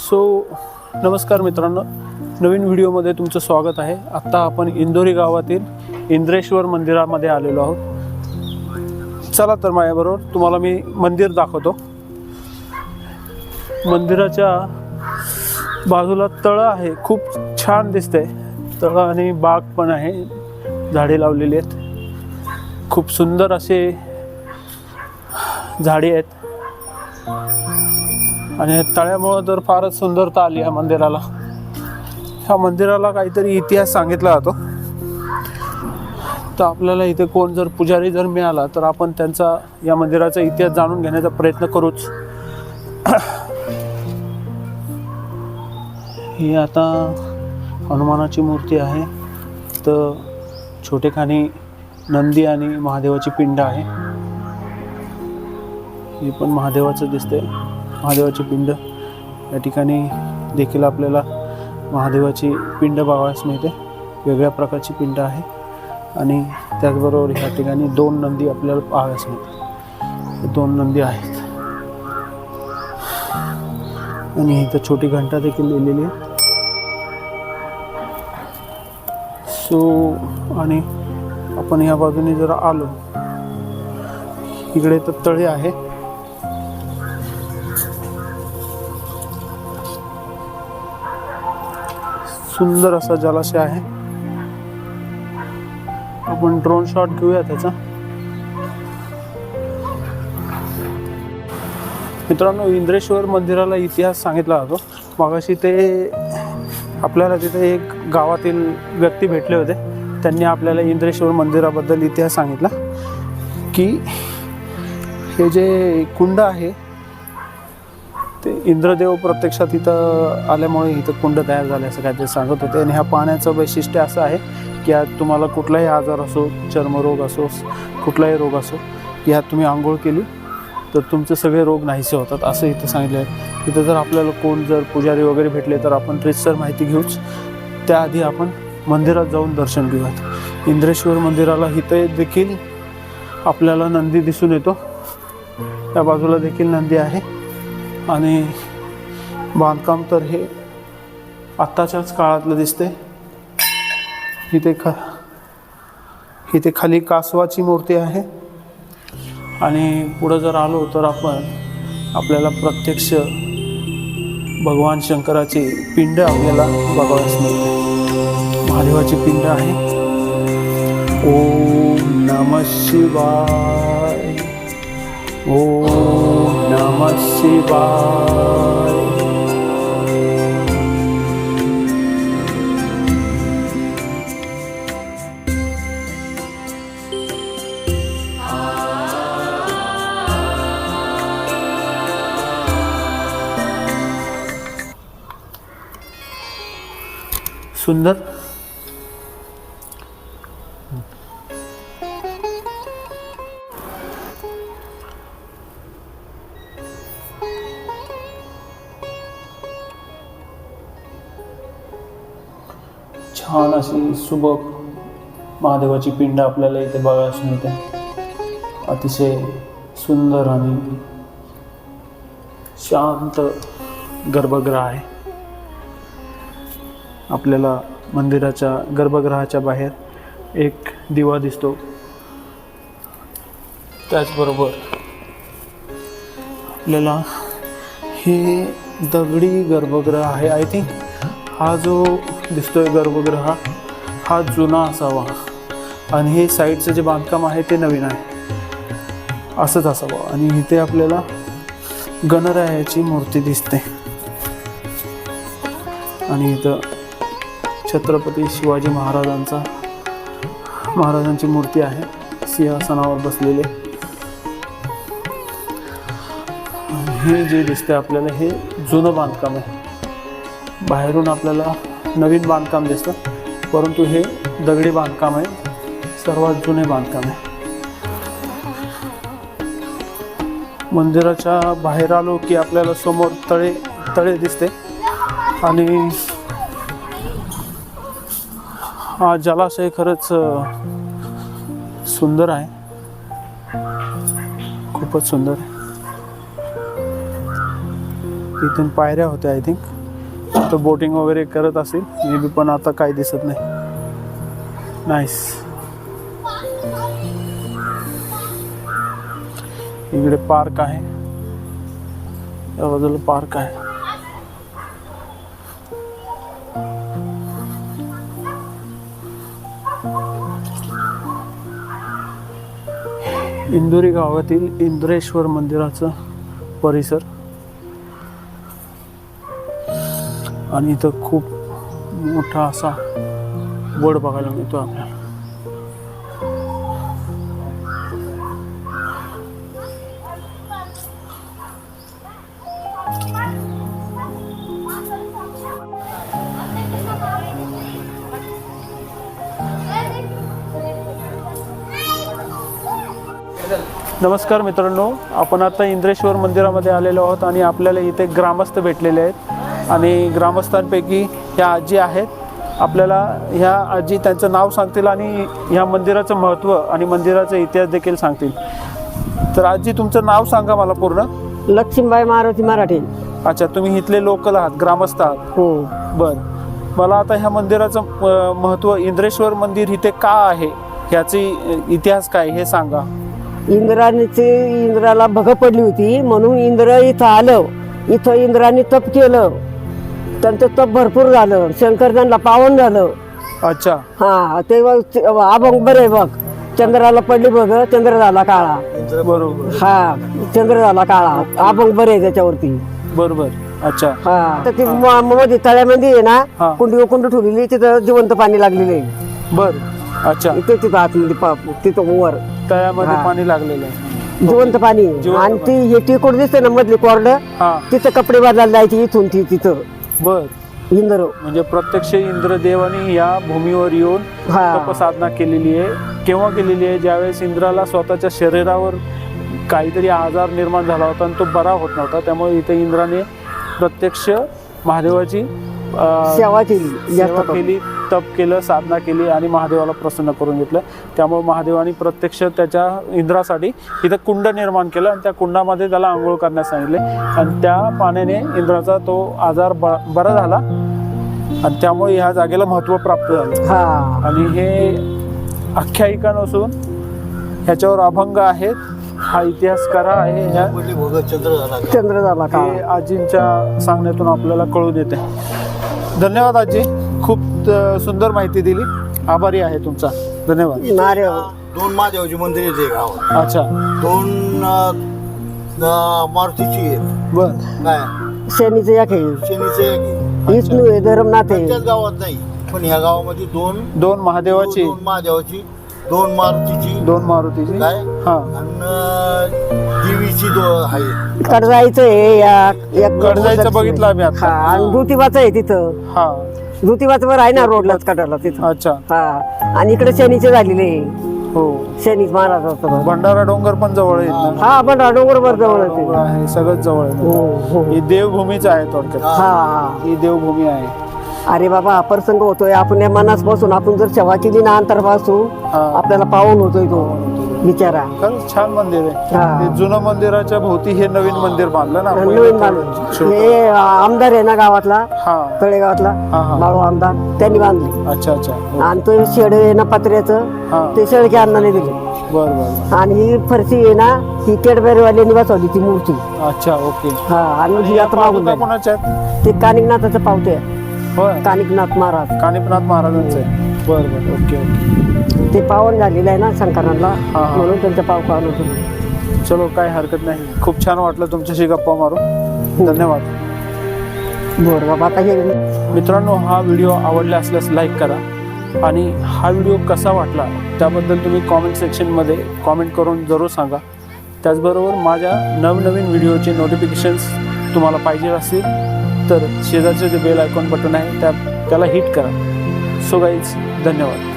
So नमस्कार मित्रांनो, नवीन व्हिडिओमध्ये तुमचं स्वागत आहे। आत्ता आपण इंदोरी गावातील इंद्रेश्वर मंदिरामध्ये आलेलो आहोत। चला तर माझ्याबरोबर तुम्हाला मी मंदिर दाखवतो। मंदिराच्या बाजूला तळ आहे, खूप छान दिसते तळ आणि बाग पण आहे, झाडे लावलेली आहेत, खूप सुंदर असे झाडे आहेत आणि तळ्यामुळे तर फारच सुंदरता आली या मंदिराला। ह्या मंदिराला काहीतरी इतिहास सांगितला जातो, तर आपल्याला इथे कोण जर पुजारी जर मिळाला तर आपण त्यांचा या मंदिराचा इतिहास जाणून घेण्याचा प्रयत्न करूच। ही आता हनुमानाची मूर्ती आहे, तर छोटेखानी नंदी आणि महादेवाची पिंड आहे। ही पण महादेवाचं दिसते, महादेवाची पिंड। या ठिकाणी देखील आपल्याला महादेवाची पिंड बघायला मिळते, वेगळ्या प्रकारची पिंड आहे। आणि त्याचबरोबर ह्या ठिकाणी दोन नंदी आपल्याला पाहायला मिळतात, दोन नंदी आहेत आणि इथं छोटी घंटा देखील लिहिलेली आहे। सो आणि आपण या बाजूने जर आलो, इकडे तर तळे आहे, सुंदर असा जलाशय आहे। आपण ड्रोन शॉट घेऊया त्याचा। मित्रांनो, इंद्रेश्वर मंदिराला इतिहास सांगितला जातो। मगाशी ते आपल्याला तिथे एक गावातील व्यक्ती भेटले होते, त्यांनी आपल्याला इंद्रेश्वर मंदिराबद्दल इतिहास सांगितला की हे जे कुंड आहे ते इंद्रदेव प्रत्यक्षात इथं आल्यामुळे इथं कुंड तयार झाले असं काहीतरी सांगत होते। आणि ह्या पाण्याचं वैशिष्ट्य असं आहे की यात तुम्हाला कुठलाही आजार असो, चर्मरोग असो, कुठलाही रोग असो, यात तुम्ही आंघोळ केली तर तुमचे सगळे रोग नाहीसे होतात असं इथं सांगितलं आहे। इथं जर आपल्याला कोण जर पुजारी वगैरे भेटले तर आपण रितसर माहिती घेऊच, त्याआधी आपण मंदिरात जाऊन दर्शन घेऊयात। इंद्रेश्वर मंदिराला इथं देखील आपल्याला नंदी दिसून येतो, त्या बाजूला देखील नंदी आहे। आणि बांधकाम तर हे आत्ताच्याच काळातलं दिसते। इथे खाली कासवाची मूर्ती आहे आणि पुढे जर आलो तर आपल्याला प्रत्यक्ष भगवान शंकराची पिंड आपल्याला बघावयास मिळते। महादेवाची पिंड आहे। ओम नमः शिवाय, ओम नमः शिवाय। सुंदर छान अशी सुबक महादेवाची पिंड आपल्याला इथे बघायला मिळते। अतिशय सुंदर आणि शांत गर्भगृह आहे। आपल्याला मंदिराच्या गर्भगृहाच्या बाहेर एक दिवा दिसतो, त्याचबरोबर आपल्याला हे दगडी गर्भगृह आहे। आय थिंक हा जो दिसतोय गर्भगृह हा जुना असावा आणि हे साईडचं जे बांधकाम आहे ते नवीन आहे असंच असावं। आणि इथे आपल्याला गणरायाची मूर्ती दिसते आणि इथं छत्रपती शिवाजी महाराजांची मूर्ती आहे, सिंहासनावर बसलेले। हे जे दिसते आपल्याला हे जुनं बांधकाम आहे। बाहेरून आपल्याला नवीन बांधकाम दिसतं, परंतु हे दगडी बांधकाम आहे, सर्वात जुने बांधकाम आहे। मंदिराच्या बाहेर आलो की आपल्याला समोर तळे दिसते आणि हा जलाशय खरंच सुंदर आहे, खूपच सुंदर। इथून पायऱ्या होत्या आय थिंक। तो बोटिंग वगैरे करत असेल मे बी, पण आता काही दिसत नाही. नाईस. इकडे पार्क आहे, या बाजूला पार्क आहे. इंदोरी गावातील इंद्रेश्वर मंदिराचं परिसर, आणि इथं खूप मोठा असा वड बघायला मिळतो आपल्याला. नमस्कार मित्रांनो, आपण आता इंद्रेश्वर मंदिरामध्ये आलेलो आहोत आणि आपल्याला इथे ग्रामस्थ भेटलेले आहेत. आणि ग्रामस्थांपैकी ह्या आजी आहेत. आपल्याला ह्या आजी त्यांचं नाव सांगतील आणि ह्या मंदिराचं महत्त्व आणि मंदिराचा इतिहास देखील सांगतील. तर आजी, तुमचं नाव सांगा मला पूर्ण. लक्ष्मीबाई मारुती मराठे. अच्छा, तुम्ही इथले लोकल आहात, ग्रामस्थ आहात? हो. बरं, मला आता ह्या मंदिराचं महत्त्व, इंद्रेश्वर मंदिर इथे का आहे, ह्याची इतिहास काय हे सांगा. इंद्राला भग पडली होती म्हणून इंद्र इथं आलं. इथं इंद्राने तप केलं, त्यांचं तप भरपूर झालं, शंकर त्यांना पावन झालं. अच्छा. हा, ते अभंग बरे बघ. चंद्राला पडली बघ, चंद्र झाला काळा. बरोबर. हा, चंद्र झाला काळा, अभंग बरे त्याच्यावरती. बरोबर. अच्छा. हा, तर ती मध्ये तळ्यामध्ये आहे हा. ना, कुंडी ठेवलेली, तिथं जिवंत पाणी लागलेलं आहे. बर. अच्छा. तिथं आतमध्ये तिथं वर तळ्यामध्ये पाणी लागलेलं आहे, जिवंत पाणी. आणि ती हे टिकोड दिसते ना मधली कोरड, तिथं कपडे बदलायला जायची इथून ती तिथं. बर. इंद्र म्हणजे प्रत्यक्ष इंद्रदेवानी या भूमीवर येऊन तपसाधना केलेली आहे. केव्हा केलेली आहे? ज्यावेळेस इंद्राला स्वतःच्या शरीरावर काहीतरी आजार निर्माण झाला होता आणि तो बरा होत नव्हता. त्यामुळे इथे इंद्राने प्रत्यक्ष महादेवाची सेवा केली, तप केलं, साधना केली आणि महादेवाला प्रसन्न करून घेतलं. त्यामुळे महादेवाने प्रत्यक्ष त्याच्या इंद्रासाठी इथं कुंड निर्माण केलं आणि त्या कुंडामध्ये त्याला आंघोळ करण्यास सांगितले आणि त्या पाण्याने इंद्राचा तो आजार बरा झाला आणि त्यामुळे ह्या जागेला महत्त्व प्राप्त झालं. आणि हे आख्यायिका नसून ह्याच्यावर अभंग आहेत. हा इतिहासकार आहे. ह्या चंद्र झाला का आजींच्या सांगण्यातून आपल्याला कळून येते. धन्यवाद आजी, खूप सुंदर माहिती दिली. आभारी आहे तुमचा. धन्यवाद. दोन महादेवाची मंदिर येते गावात. अच्छा. दोन मारुतीची आहेत. बर. काय शनीचे एक आहे, शनीचे विष्णू आहे, धर्मनाथ आहे. त्याच गावात नाही, पण ह्या गावामध्ये दोन महादेवाची, दोन महादेवाची, दोन मारुतीची काय हा, आणि देवीची आहे. कडजाईचं आहे, कडजाईचं बघितलं आम्ही आता. आणि ज्योतिबाचं आहे तिथं. हा, ज्योतिबाचं वर आहे ना रोडलाच कटाला तिथं. अच्छा. हा, आणि इकडे शनीचे झालेले आहे. हो, शनी महाराजाचं भंडारा डोंगर पण जवळ आहे ना. हा, भंडारा डोंगर वर जवळ आहे, सगळं जवळ आहे. ही देवभूमीच आहे थोडक्यात. हा, ही देवभूमी आहे. अरे बाबा, हा प्रसंग होतोय. आपण या मनापासून आपण जर सेवा केली ना अंतरपासून, आपल्याला पावन होतोय तो बिचारा. खरंच छान मंदिर आहे. हा. हे जुनं मंदिराच्या भोवती हे नवीन मंदिर बांधलं ना. नवीन बांधलं. हे आमदार आहे ना गावातला, हा, तळेगावातला बाळू आमदार, त्यांनी बांधले. अच्छा अच्छा. आणि तो शेड आहे ना पत्र्याचं, ते शेळके अण्णाने दिले. बर बर. आणि ही फरशी आहे ना, ही केडबेरवाल्यांनी बसवली ती मूर्ती. अच्छा, ओके. हा, आणि ही आता मागून पादुका कोणाच्या आहेत? ते कानिकनाथाचं पावते आहे. होय, कानिकनाथ महाराज, कानिपनाथ महाराजांचं आहे. बर बर, ओके ओके. ते पावन झालेलं आहे ना शंकरांना, हा. म्हणून त्यांचं पाव खावलं होतं. चलो, काय हरकत नाही. खूप छान वाटलं तुमच्याशी गप्पा मारून. धन्यवाद. बरं बाबा, आता हे मित्रांनो, हा व्हिडिओ आवडला असल्यास लाईक करा आणि हा व्हिडिओ कसा वाटला त्याबद्दल तुम्ही कॉमेंट सेक्शनमध्ये कॉमेंट करून जरूर सांगा. त्याचबरोबर माझ्या नवनवीन व्हिडिओचे नोटिफिकेशन्स तुम्हाला पाहिजे असतील तर शेजारचे जे बेल आयकॉन बटन आहे त्याला हिट करा. सो गाईज, धन्यवाद.